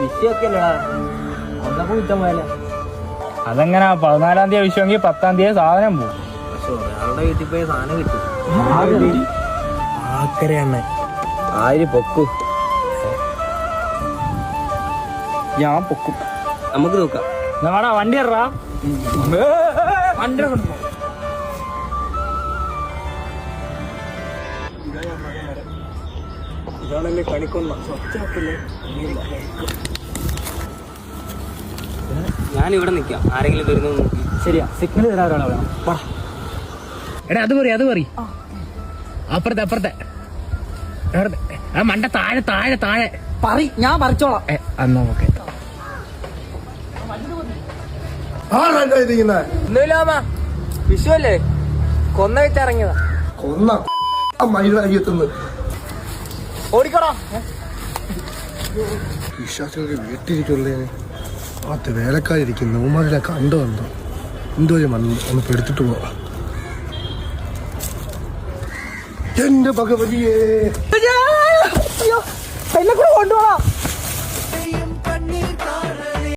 വിഷയൊക്കെയല്ലടാ, ഒന്നപ്പോ കുറ്റം പോയല്ലേ. അതെങ്ങനാ 14-ാം തീയതി വിഷുവെങ്കിൽ 10-ാം തീയതി സാധനം പോകും. പക്ഷെ ഒരാളുടെ വീട്ടിൽ പോയി സാധനം കിട്ടും. ആക്കരയാണ് ആര് പൊക്കും? ഞാൻ പൊക്കും. നമുക്ക് നോക്കാം. നാടാ വണ്ടി ഇറാ, വണ്ടി ഇതാണെന്നെ കണിക്കൊന്ന. ഞാനിവിടെ നിൽക്കാം, ആരെങ്കിലും വരുന്നു നോക്കി. ശരിയാ, സിഗ്നൽ തരാൻ ഒരാളെ വേണം. എടാ അത് പറ അപ്പുറത്തെ ആ മണ്ട താഴെ താഴെ താഴെ ഞാൻ പറിച്ചോളാം. എന്നാ ഓക്കെ. ഒന്നുമില്ലാമ, വിഷുവല്ലേ, കൊന്ന വെച്ചിറങ്ങിയതാ. ഓടിക്കോടാ. വിശ്വാസികൾക്ക് വീട്ടിലിരിക്കുള്ളേന് അത് വേലക്കാരിയ്ക്കുന്നു. ഉമ്മാരെ കണ്ടു വന്നു എന്തോ ഒന്ന് പെടുത്തിട്ട് പോവാ. എന്റെ ഭഗവതിയെ